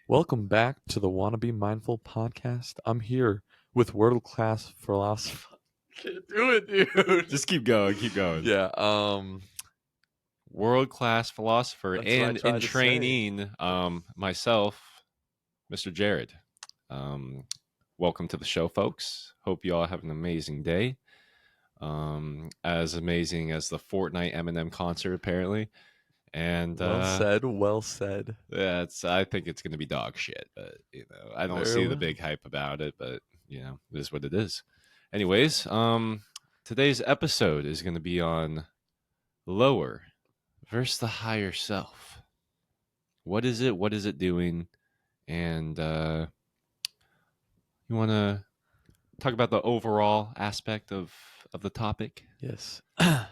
Welcome back to the Wanna Be Mindful podcast. I'm here with world class philosopher. Can't do it, dude. Just keep going, keep going. Yeah. World-class philosopher That's what I and tried in to say. training, myself, Mr. Jarrod. Welcome to the show, folks. Hope you all have an amazing day. As amazing as the Fortnite Eminem concert, apparently. And Well said. Well said. yeah, I think it's going to be dog shit, but I don't Very see the well. big hype about it, but it is what it is. Anyways, today's episode is going to be on lower versus the higher self. What is it? What is it doing? And you want to talk about the overall aspect of the topic? Yes.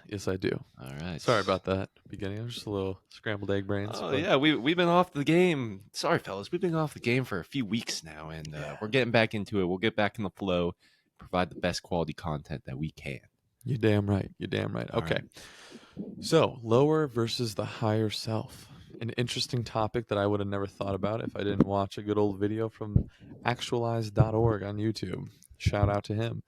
Yes, I do. All right. Sorry about that beginning. I was just a little scrambled egg brains. Oh but yeah, we've been off the game. Sorry, fellas, we've been off the game for a few weeks now, and we're getting back into it. We'll get back in the flow, provide the best quality content that we can. You're damn right. You're damn right. All Okay. right. So, lower versus the higher self. An interesting topic that I would have never thought about if I didn't watch a good old video from actualize.org on YouTube. Shout out to him.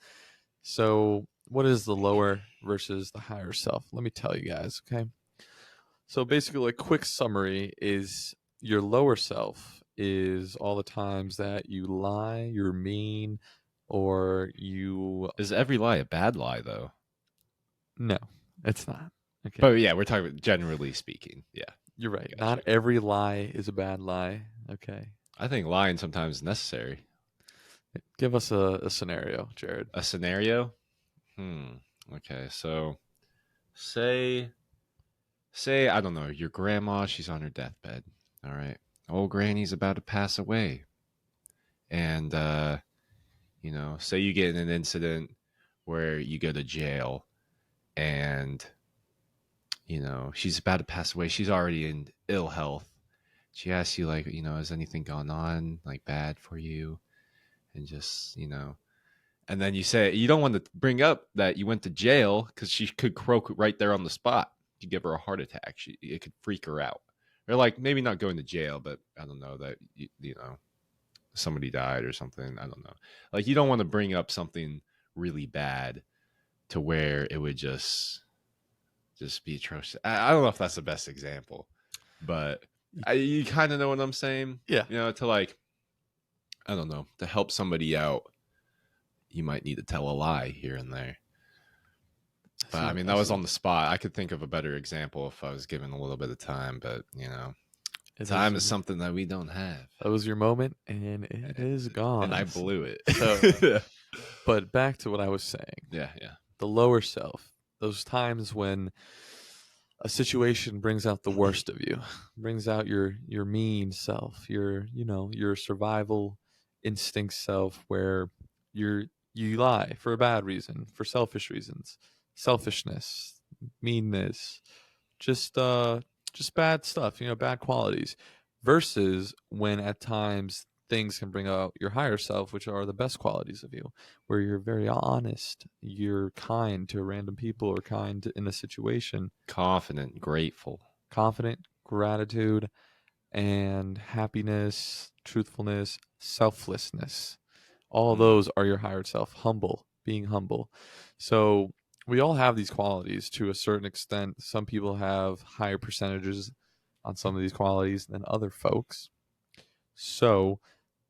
So, what is the lower versus the higher self? Let me tell you guys, okay? So, basically, a quick summary is your lower self is all the times that you lie, you're mean, or you. Is every lie a bad lie, though? No, it's not. Okay. But yeah, we're talking about generally speaking. Yeah. You're right. Gotcha. Not every lie is a bad lie. Okay. I think lying sometimes is necessary. Give us a scenario, Jarrod. A scenario? Okay, so say I don't know, your grandma, she's on her deathbed. All right. Old granny's about to pass away. And say you get in an incident where you go to jail and she's about to pass away. She's already in ill health. She asks you, like, has anything gone on like bad for you? And just, and then you say you don't want to bring up that you went to jail because she could croak right there on the spot. You give her a heart attack. It could freak her out. Or like maybe not going to jail, but I don't know that somebody died or something. I don't know. Like you don't want to bring up something really bad to where it would just be atrocious. I don't know if that's the best example, but you kind of know what I'm saying. Yeah. To like, I don't know, to help somebody out, you might need to tell a lie here and there. But I mean, that was on the spot. I could think of a better example if I was given a little bit of time, but time is something that we don't have. That was your moment, and it is gone. And I blew it. So, but back to what I was saying. Yeah. The lower self. Those times when a situation brings out the worst of you, brings out your mean self, your survival instinct self, where you lie for a bad reason, for selfish reasons, selfishness, meanness, just bad stuff, bad qualities, versus when at times things can bring out your higher self, which are the best qualities of you, where you're very honest, you're kind to random people or kind in a situation, Confident, grateful, gratitude, and happiness, truthfulness, selflessness. All those are your higher self. Being humble. So we all have these qualities to a certain extent. Some people have higher percentages on some of these qualities than other folks. So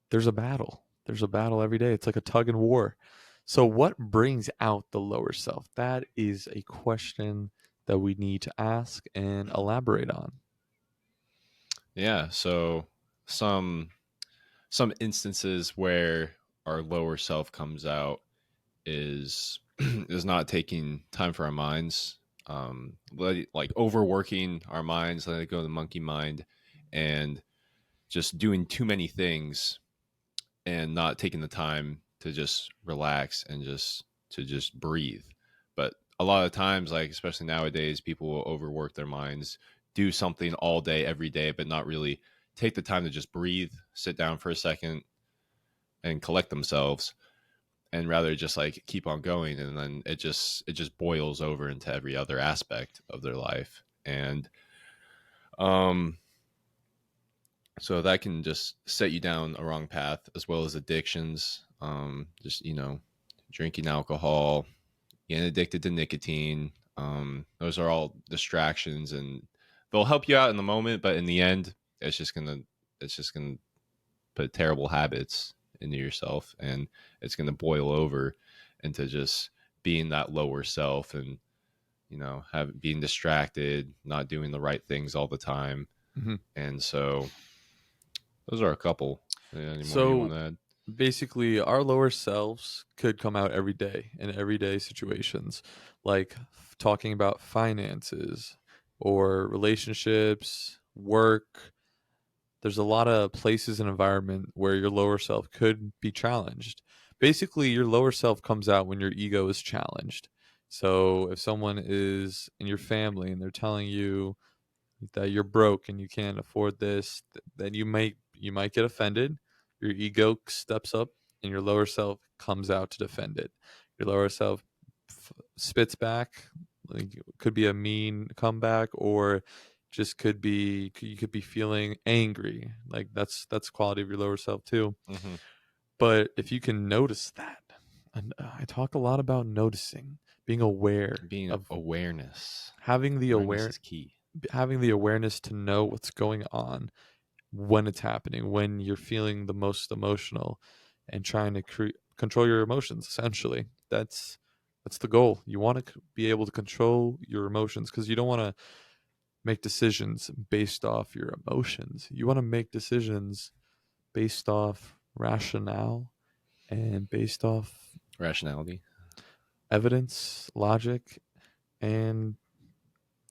there's a battle. There's a battle every day. It's like a tug and war. So what brings out the lower self? That is a question that we need to ask and elaborate on. Yeah. So some instances where our lower self comes out is not taking time for our minds, like overworking our minds, letting it go to the monkey mind, and just doing too many things and not taking the time to just relax and just breathe. But a lot of times, like especially nowadays, people will overwork their minds, do something all day, every day, but not really take the time to just breathe, sit down for a second, and collect themselves, and rather just like keep on going, and then it just boils over into every other aspect of their life. And So that can just set you down a wrong path, as well as addictions. Just drinking alcohol, getting addicted to nicotine. Those are all distractions, and they'll help you out in the moment, but in the end, it's just gonna put terrible habits into yourself, and it's gonna boil over into just being that lower self, and have being distracted, not doing the right things all the time. Mhm. And so those are a couple. Any more you want So to add? basically, our lower selves could come out every day in everyday situations, like talking about finances or relationships, work. There's a lot of places and environment where your lower self could be challenged. Basically, your lower self comes out when your ego is challenged. So if someone is in your family and they're telling you that you're broke and you can't afford this, then you might get offended. Your ego steps up, and your lower self comes out to defend it. Your lower self spits back. Like, it could be a mean comeback, or just you could be feeling angry. Like that's quality of your lower self too. Mm-hmm. But if you can notice that, and I talk a lot about noticing, being aware Being of awareness. having the Awareness aware is key. having the awareness to know what's going on when it's happening, when you're feeling the most emotional, and trying to control your emotions. Essentially, that's the goal. You want to be able to control your emotions, because you don't want to make decisions based off your emotions. You want to make decisions based off rationale and based off Rationality. evidence, logic, and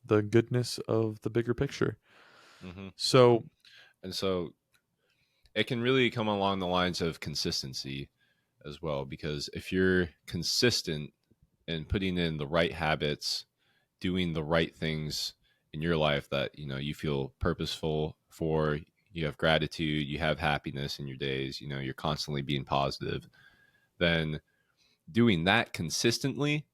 the goodness of the bigger picture. Mm-hmm. So, And so it can really come along the lines of consistency as well, because if you're consistent in putting in the right habits, doing the right things in your life that you feel purposeful for, you have gratitude, you have happiness in your days, you're constantly being positive, then doing that consistently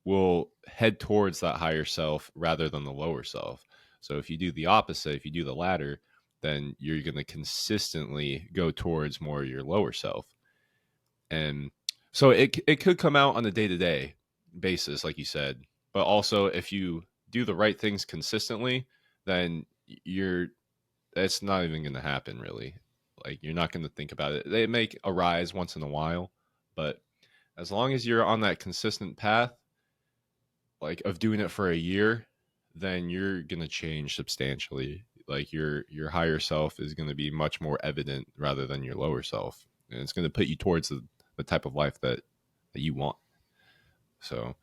will head towards that higher self rather than the lower self. So if you do the opposite, if you do the latter, then you're going to consistently go towards more your lower self. And so it could come out on a day-to-day basis, like you said, but also if you do the right things consistently, then you're it's not even going to happen really. Like, you're not going to think about it. They may arise once in a while, but as long as you're on that consistent path, like of doing it for a year, then you're going to change substantially. Like, your higher self is going to be much more evident rather than your lower self, and it's going to put you towards the type of life that you want. So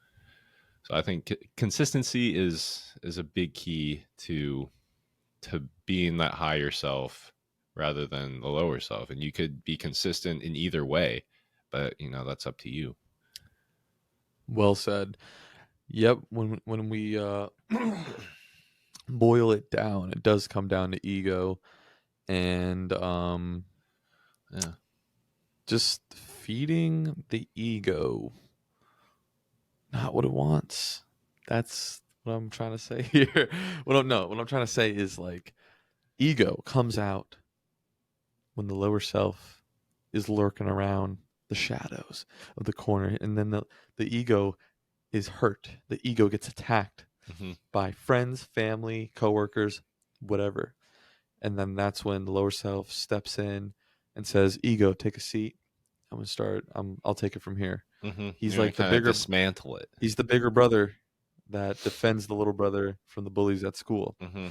so I think consistency is a big key to being that higher self rather than the lower self. And you could be consistent in either way, but that's up to you. well said. Yep. When we boil it down, it does come down to ego and Yeah. just feeding the ego not what it wants. That's what I'm trying to say here. What I'm trying to say is, like, ego comes out when the lower self is lurking around the shadows of the corner, and then the ego is hurt. The ego gets attacked Hmm. by friends, family, coworkers, whatever. And then that's when the lower self steps in and says, "Ego, take a seat. I'm gonna start. I'll take it from here." Hmm. He's You're gonna like the kind of bigger. dismantle it. He's the bigger brother that defends the little brother from the bullies at school. Hmm.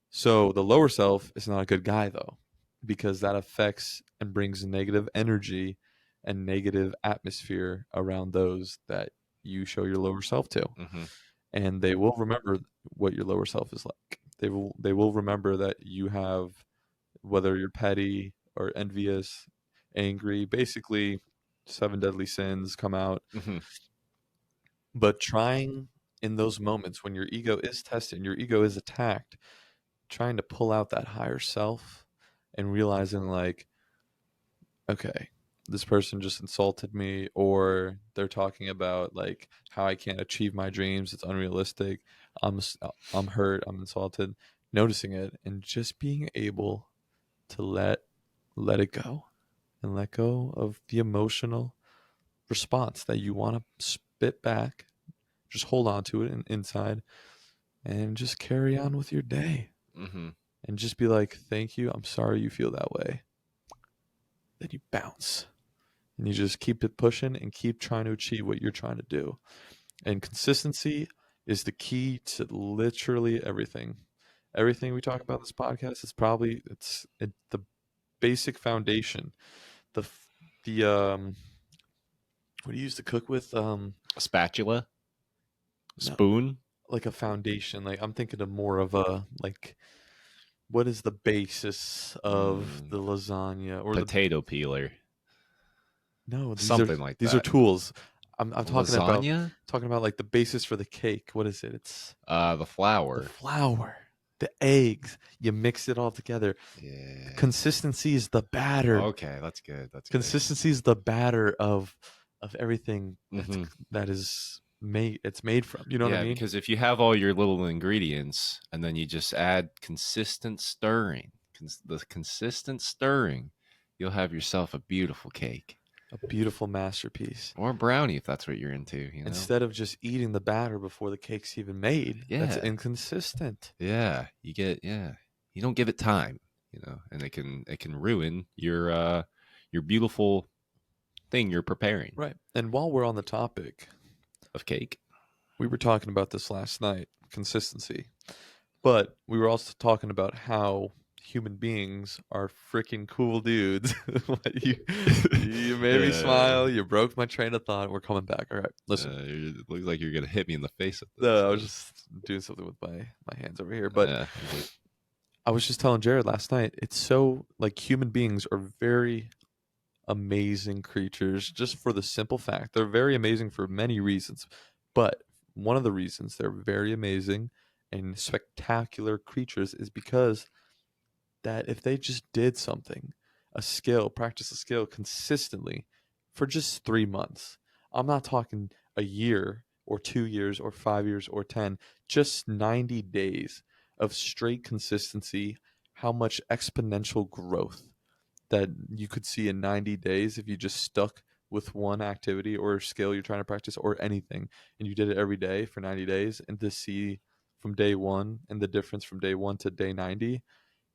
So the lower self is not a good guy, though, because that affects and brings negative energy and negative atmosphere around those that you show your lower self to, Hmm. and they will remember what your lower self is like. They will remember that you have, whether you're petty or envious, angry, basically seven deadly sins come out. Hmm. But trying in those moments when your ego is tested and your ego is attacked, trying to pull out that higher self and realizing, like, okay, this person just insulted me, or they're talking about, like, how I can't achieve my dreams, it's unrealistic. I'm hurt, I'm insulted. Noticing it and just being able to let it go and let go of the emotional response that you want to spit back. Just hold on to it inside and just carry on with your day Mm-hmm. and just be like, thank you. I'm sorry you feel that way. Then you bounce and you just keep it pushing and keep trying to achieve what you're trying to do. And consistency is the key to literally everything. Everything we talk about in this podcast is probably the basic foundation. The what do you use to cook with? A spatula, No, spoon, like a foundation. Like I'm thinking of more of a like what is the basis of mm, the lasagna or the potato peeler, no, something like these are that. tools. I'm Lasagna, talking about like the basis for the cake. What is it? It's the the flour. flour, the eggs. You mix it all together. Yeah. Consistency is the batter. Okay, that's good. That's good. Consistency is the batter of everything Mm-hmm. that is made. It's made from. You know what I Yeah, mean? because if you have all your little ingredients and then you just add consistent stirring, the consistent stirring, you'll have yourself a beautiful cake A beautiful masterpiece. or brownie if that's what you're into. Instead of just eating the batter before the cake's even made, that's Yeah, inconsistent. yeah. You don't give it time, and it can ruin your beautiful thing you're preparing Right. And while we're on the topic, of cake. we were talking about this last night, consistency. But we were also talking about how human beings are freaking cool dudes. What, you made me uh, smile. You broke my train of thought. We're coming back. All right, listen. it looks like you're gonna hit me in the face with this. No, I was just doing something with my hands over here. But You're good. I was just telling Jared last night. It's so like human beings are very amazing creatures just for the simple fact they're very amazing for many reasons. But one of the reasons they're very amazing and spectacular creatures is because that if they just did something, a skill, practice a skill consistently for just 3 months, I'm not talking a year or 2 years or 5 years or 10, just 90 days of straight consistency, how much exponential growth that you could see in 90 days if you just stuck with one activity or skill you're trying to practice or anything and you did it every day for 90 days and to see from day one and the difference from day one to day 90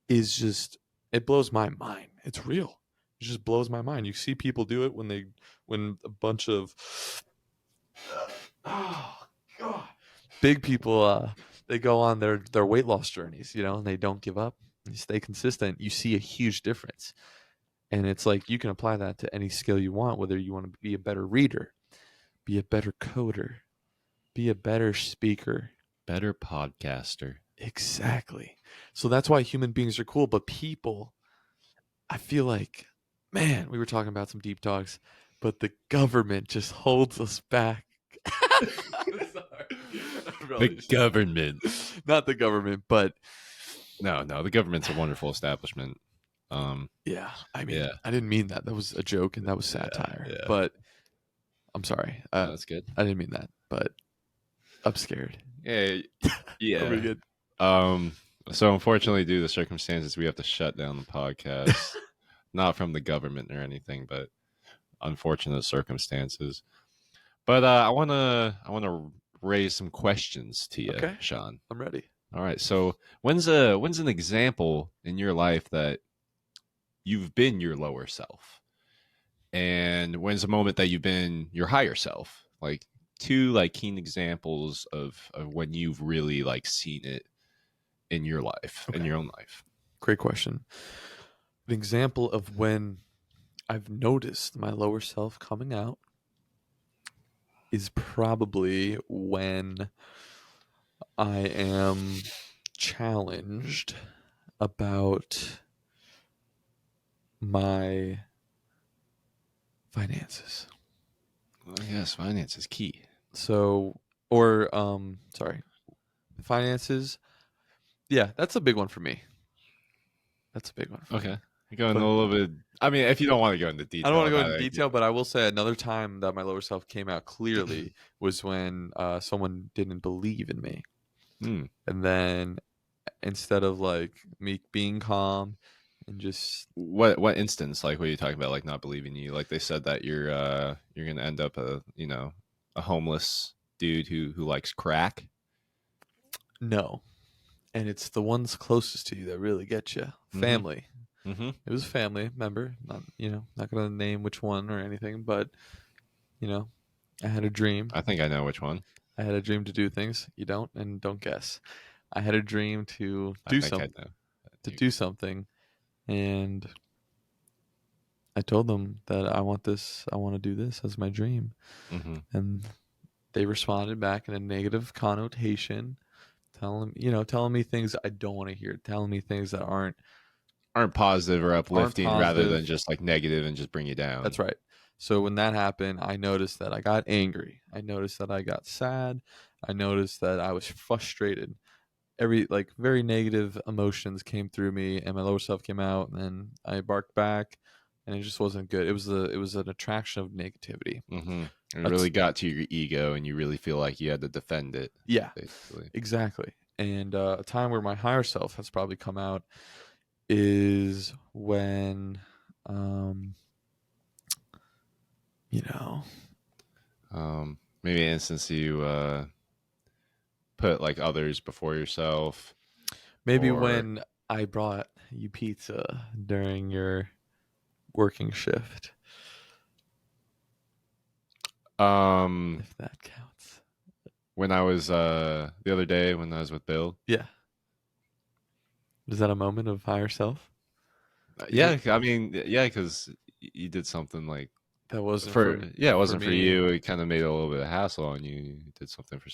is just it blows my mind. It's real. It just blows my mind. You see people do it when a bunch of oh god big people they go on their weight loss journeys, and they don't give up. They stay consistent. You see a huge difference. And it's like you can apply that to any skill you want, whether you want to be a better reader, be a better coder, be a better speaker. Better podcaster. Exactly. So that's why human beings are cool, but people I feel like, man, we were talking about some deep talks, but the government just holds us back. I'm sorry. I The probably should. government. Not the government, but No, the government's a wonderful establishment. yeah, I mean, Yeah, I didn't mean that. That was a joke and that was yeah, satire. yeah. But I'm sorry. No, that's good. I didn't mean that, but I'm scared. Yeah, Are we yeah. good? Um, so unfortunately, due to the circumstances, we have to shut down the podcast. Not from the government or anything, but unfortunate circumstances. But I wanna raise some questions to you, Okay, Sean. I'm ready. All right. So when's an example in your life that you've been your lower self? And when's a moment that you've been your higher self? Like two like keen examples of when you've really like seen it in your life, in Okay, your own life. great question. An example of when I've noticed my lower self coming out is probably when I am challenged about my finances. Well, yes, finance is key. So, or sorry, finances. Yeah, that's a big one for me. That's a big one for Okay. me. You're going a But little bit. I mean, if you don't want to go into I don't detail want to go about into it, detail, but I will say another time that my lower self came out clearly was when someone didn't believe in me. hmm, And then instead of like me being calm and just What instance? Like, what are you talking about? Like, not believing you? Like, they said that you're gonna end up a homeless dude who likes crack. no. And it's the ones closest to you that really get you. Mm-hmm. Family. Mm-hmm. It was a family member. Not not gonna name which one or anything, but you know, I had a dream. I think I know which one. I had a dream to do things. You don't, and don't guess. I had a dream I think I know. to do something, and I told them that I want this. I want to do this as my dream, Mm-hmm. and they responded back in a negative connotation, telling me things I don't want to hear, telling me things that Aren't positive or aren't uplifting, rather than positive. just like negative and just bring you down. That's right. So when that happened, I noticed that I got angry. I noticed that I got sad. I noticed that I was frustrated. Every like very negative emotions came through me, and my lower self came out, and I barked back, and it just wasn't good. It was an attraction of negativity. Mm-hmm. It That's really got to your ego, and you really feel like you had to defend it, Yeah, basically. exactly. And a time where my higher self has probably come out is when, um, you know, Maybe an instance you put like others before yourself, maybe or when I brought you pizza during your working shift, um, if that counts. when I was the other day when I was with Bill. Yeah. Is that a moment of higher self? You Yeah, think I mean, yeah, because you did something like that wasn't for it for wasn't for me? you. It kind of made a little bit of hassle on you. You did something for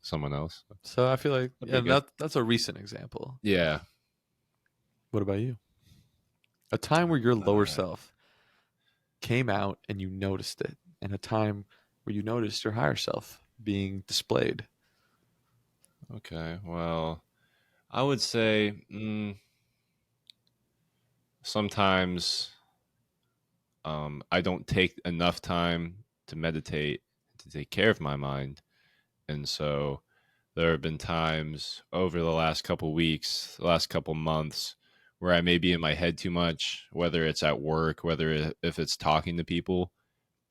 someone else. So I feel like, That'd yeah, be good. that's a recent example. Yeah. What about you? A time where your lower Uh, self came out and you noticed it, and a time where you noticed your higher self being displayed. okay. Well, I would say sometimes I don't take enough time to meditate to take care of my mind, and so there have been times over the last couple weeks, the last couple months, where I may be in my head too much, whether it's at work, if it's talking to people,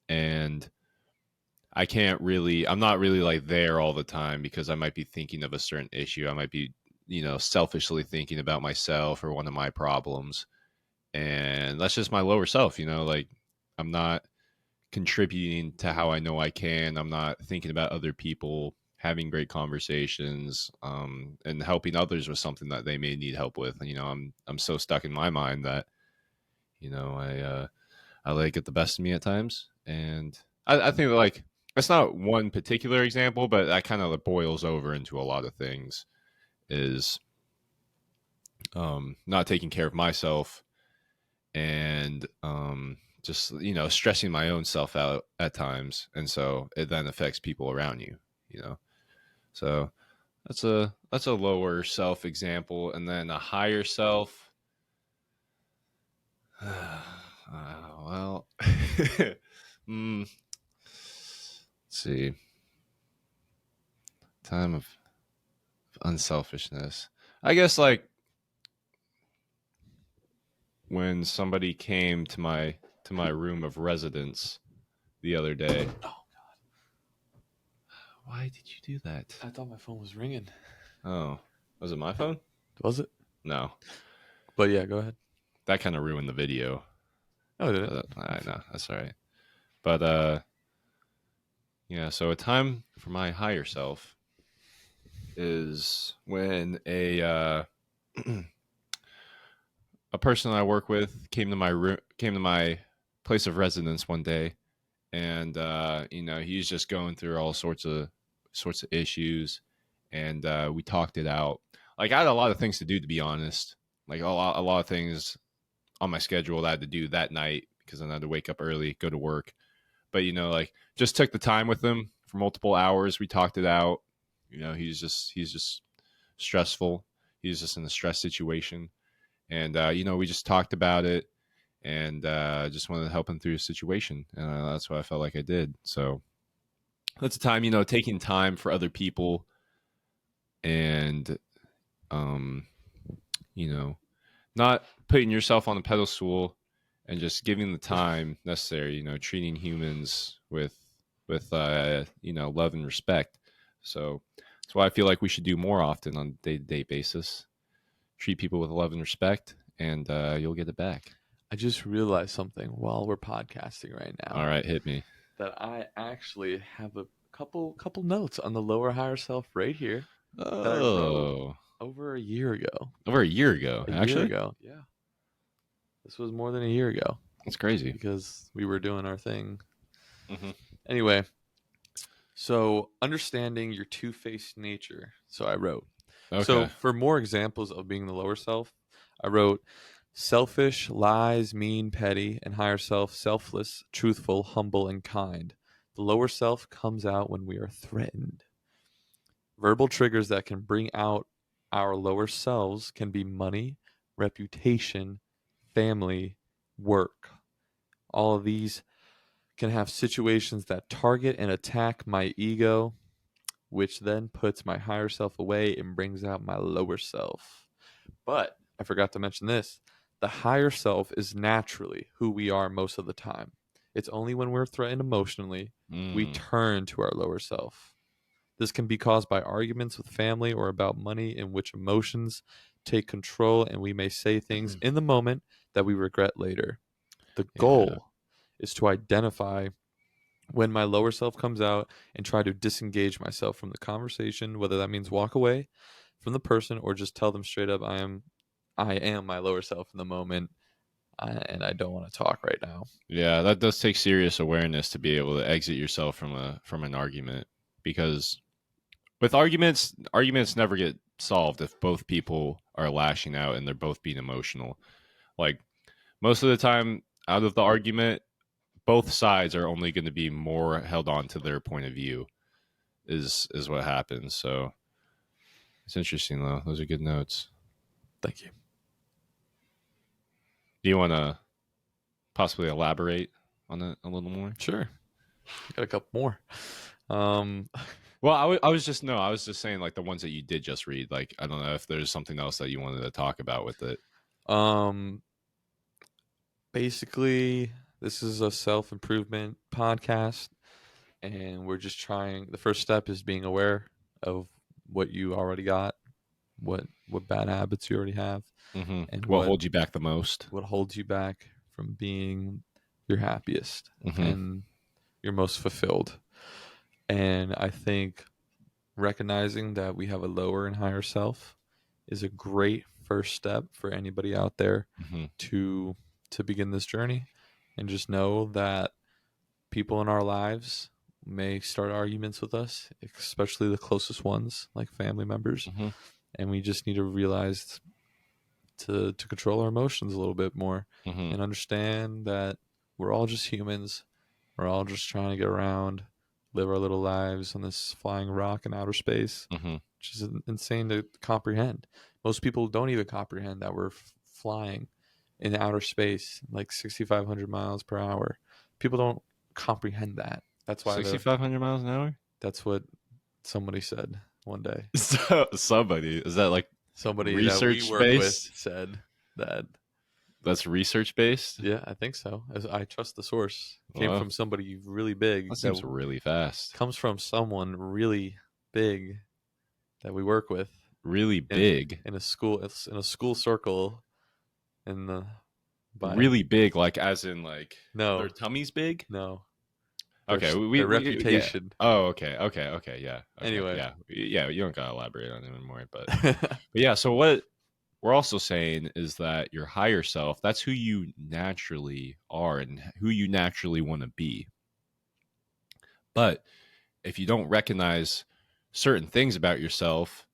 and I'm not really like there all the time because I might be thinking of a certain issue. I might be, selfishly thinking about myself or one of my problems. And that's just my lower self, like I'm not contributing to how I know I can. I'm not thinking about other people, having great conversations, and helping others with something that they may need help with. And I'm so stuck in my mind that I let it get the best of me at times, and I think that, like, that's not one particular example, but that kind of boils over into a lot of things. Is not taking care of myself, and just stressing my own self out at times, and so it then affects people around you. You know, so that's a lower self example, and then a higher self. Well, let's see, time of unselfishness. I guess like when somebody came to my room of residence the other day. Oh, Why did you do that? I thought my phone was ringing. Oh, was it my phone? Was it? No, But yeah, go ahead. that kind of ruined the video. No, it didn't. But I know that's all right. But yeah. So a time for my higher self is when a person I work with came to my place of residence one day, and he's just going through all sorts of issues, and we talked it out. Like, I had a lot of things to do, to be honest, like a lot of things on my schedule that I had to do that night because I had to wake up early, go to work. But like, just took the time with him for multiple hours. We talked it out. He's just stressful. He's just in a stress situation, and we just talked about it, and just wanted to help him through his situation, and that's what I felt like I did. So that's a time, taking time for other people, and um, you know, not putting yourself on a pedestal and just giving the time necessary, treating humans with love and respect. So that's why I feel like we should do more often on a day-to-day basis. Treat people with love and respect, and you'll get it back. I just realized something while we're podcasting right All now right, hit me. that I actually have a couple notes on the lower higher self right here that I wrote Oh, over a year ago. over a year ago, A year actually. ago, yeah. This was more than a year ago That's crazy. because we were doing our thing. Mm-hmm. Anyway, so understanding your two-faced nature. So I wrote. So Okay. for more examples of being the lower self, I wrote selfish, lies, mean, petty, and higher self, selfless, truthful, humble, and kind. The lower self comes out when we are threatened. Verbal triggers that can bring out our lower selves can be money, reputation, family, work. All of these can have situations that target and attack my ego, which then puts my higher self away and brings out my lower self. But I forgot to mention this, the higher self is naturally who we are most of the time. It's only when we're threatened emotionally we Mm. turn to our lower self. This can be caused by arguments with family or about money, in which emotions take control and we may say things in the moment that we regret later. The Yeah. goal is to identify when my lower self comes out and try to disengage myself from the conversation, whether that means walk away from the person or just tell them straight up I am my lower self in the moment, and I don't want to talk right now. Yeah, that does take serious awareness to be able to exit yourself from an argument, because with arguments never get solved if both people are lashing out and they're both being emotional. Like, most of the time out of the argument, both sides are only going to be more held on to their point of view, is what happens. So it's interesting though. Those are good notes. Thank you. Do you want to possibly elaborate on it a little more? Sure. Got a couple more. Um, Well, I was just no, I was just saying like the ones that you did just read. Like, I don't know if there's something else that you wanted to talk about with it. um, basically, this is a self improvement podcast, and we're just trying. The first step is being aware of what you already got, what bad habits you already have, Mm-hmm. and What what holds you back the most? what holds you back from being your happiest Mm-hmm. and your most fulfilled. And I think recognizing that we have a lower and higher self is a great first step for anybody out there Mm-hmm. to begin this journey, and just know that people in our lives may start arguments with us, especially the closest ones like family members, Mm-hmm. and we just need to realize to control our emotions a little bit more Mm-hmm. and understand that we're all just humans. We're all just trying to get around, live our little lives on this flying rock in outer space, Mm-hmm. which is insane to comprehend. Most people don't even comprehend that we're flying in outer space like 6,500 miles per hour. People don't comprehend that. That's why 6,500 miles an hour. that's what somebody said one day. So somebody, is that like Somebody that we research work with based? said that. That's research based. Yeah, I think so. I trust the source. It came Well, from somebody really that big that seems really fast. comes from someone really big that we work with Really big. in a school. It's in a school circle in the by Really big, like as in like their no tummies big. no their Okay, their yeah. reputation. Oh, okay, yeah, okay, Anyway, yeah. You don't gotta elaborate on it anymore, but yeah. So what we're also saying is that your higher self, that's who you naturally are and who you naturally want to be. But if you don't recognize certain things about yourself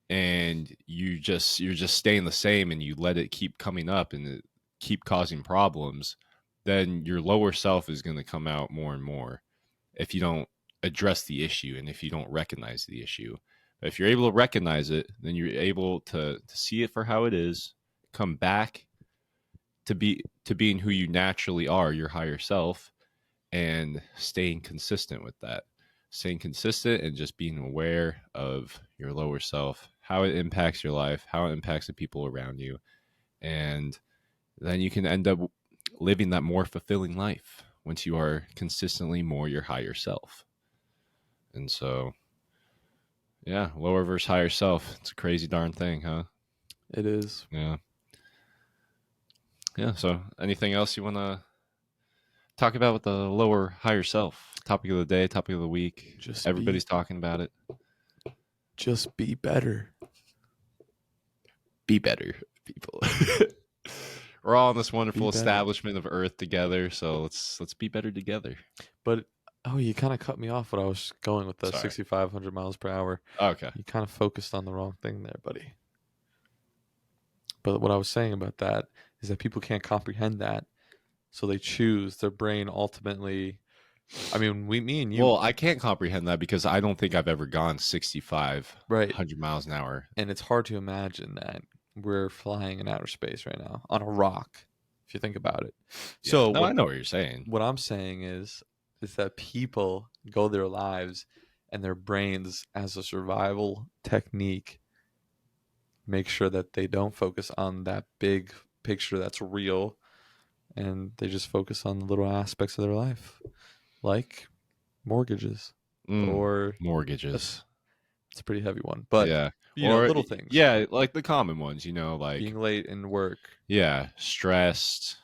and you're just staying the same and you let it keep coming up and it keep causing problems, then your lower self is going to come out more and more if you don't address the issue and if you don't recognize the issue. But if you're able to recognize it, then you're able to see it for how it is, come back to being who you naturally are, your higher self, and staying consistent with that. Staying consistent and just being aware of your lower self, how it impacts your life, how it impacts the people around you, And then you can end up living that more fulfilling life once you are consistently more your higher self. And so, yeah, lower versus higher self. It's a crazy darn thing, huh? It is. Yeah. Yeah. So, anything else you want to talk about with the lower higher self? Topic of the day, topic of the week. Just be Everybody's talking about it. just be better. Be better, people. We're all in this Be wonderful better. establishment of Earth together, so let's be better together. But oh, you kind of cut me off when I was going with the Sorry. 6,500 miles per hour. Okay. You kind of focused on the wrong thing there, buddy. But what I was saying about that is that people can't comprehend that, so they choose their brain ultimately. I mean, me and you, Well, I can't comprehend that because I don't think I've ever gone 65, right? 100 miles an hour. And it's hard to imagine that we're flying in outer space right now on a rock, if you think about it. Yeah. So No, I know what you're saying. what I'm saying is that people go their lives and their brains as a survival technique make sure that they don't focus on that big picture that's real and they just focus on the little aspects of their life like mortgages or that's Mortgages. it's a pretty heavy one but Yeah. Or, little things yeah, like the common ones, being like, late in work. yeah, stressed,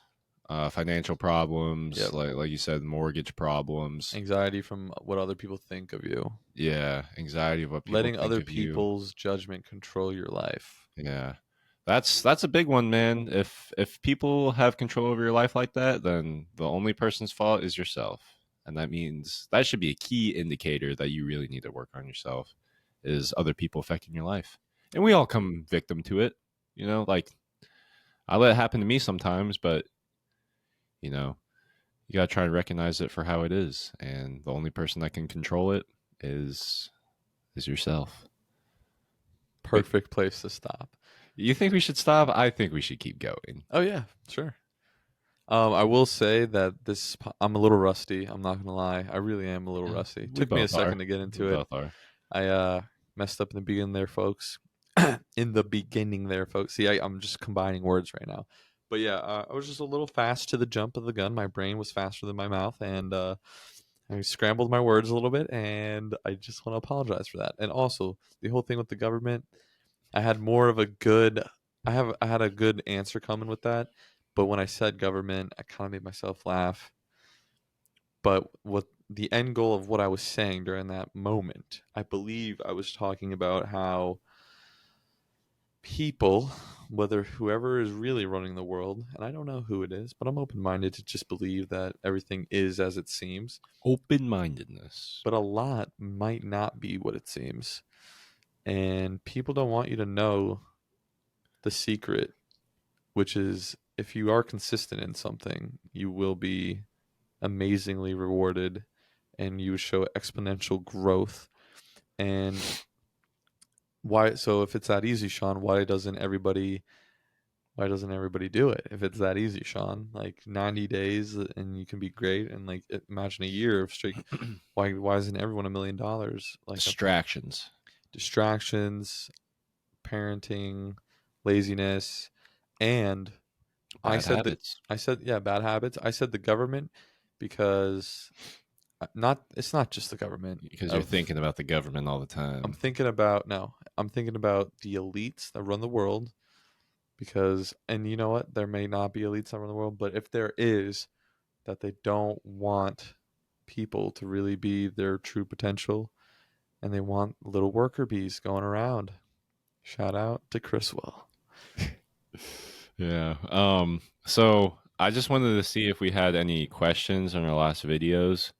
financial problems, Yep. like you said, mortgage problems. Anxiety from what other people think of you, Yeah. Anxiety of what people letting think other of you. people's judgment control your life. Yeah. That's a big one, man. If people have control over your life like that, then the only person's fault is yourself. And that means that should be a key indicator that you really need to work on yourself is other people affecting your life. And we all come victim to it, like I let it happen to me sometimes, but you know, you got to try and recognize it for how it is, and the only person that can control it is yourself. But Perfect place to stop. you think we should stop? I think we should keep going. Oh yeah, sure. I will say that I'm a little rusty. I'm not gonna lie. I really am a little Yeah, rusty. we Took me a both are. second to get We into it. both are. I messed up in the beginning there, folks. In the beginning there, folks. See, I'm just combining words right now. But yeah, I was just a little fast to the jump of the gun. My brain was faster than my mouth, and I scrambled my words a little bit. And I just want to apologize for that. And also, the whole thing with the government, I had more of a good. I had a good answer coming with that, but when I said government, I kind of made myself laugh. But what the end goal of what I was saying during that moment, I believe I was talking about how people, whether whoever is really running the world, and I don't know who it is, but I'm open minded to just believe that everything is as it seems, Open mindedness. but a lot might not be what it seems. And people don't want you to know the secret, which is if you are consistent in something, you will be amazingly rewarded and you show exponential growth. And why so if it's that easy, Sean, why doesn't everybody do it? If it's that easy, Sean, like 90 days and you can be great and like imagine a year of straight why isn't everyone $1 million? Like Distractions. distractions, parenting, laziness, and I Bad said that habits. I said yeah, bad habits. I said the government because not it's not just the government Because you're of thinking about the government all the I'm time. thinking about no, I'm thinking about the elites that run the world because and you know what? There may not be elites that run the world, but if there is that they don't want people to really be their true potential and they want little worker bees going around. Shout out to Chriswell. Yeah. So I just wanted to see if we had any questions on our last videos.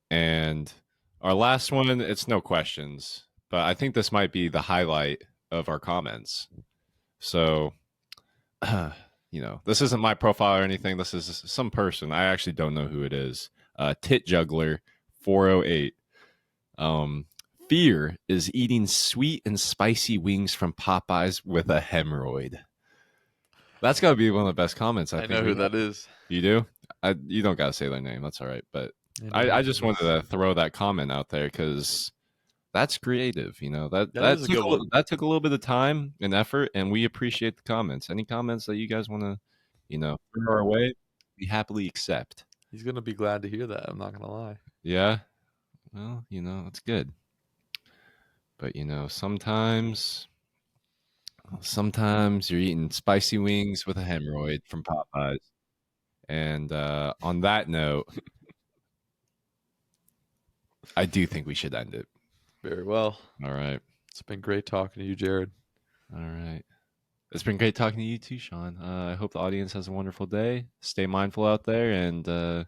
And our last one, it's no questions, but I think this might be the highlight of our comments. So, this isn't my profile or anything. This is some person. I actually don't know who it is. Tit Juggler 408. Um, Fear is eating sweet and spicy wings from Popeyes with a hemorrhoid. That's got to be one of the best comments I I think know we who have. that is. You do? You don't got to say their name. That's all right. But I know I who just that wanted is. to throw that comment out there because That's creative. That That is a good one. that took a little bit of time and effort, and we appreciate the comments. Any comments that you guys want to, throw our way, we happily accept. He's gonna be glad to hear that. I'm not gonna lie. Yeah. Well, it's good. But sometimes you're eating spicy wings with a hemorrhoid from Popeyes. And on that note, I do think we should end it. Very well. All right. It's been great talking to you, Jarrod. All right. It's been great talking to you too, Shaun. I hope the audience has a wonderful day. Stay mindful out there and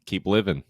keep living.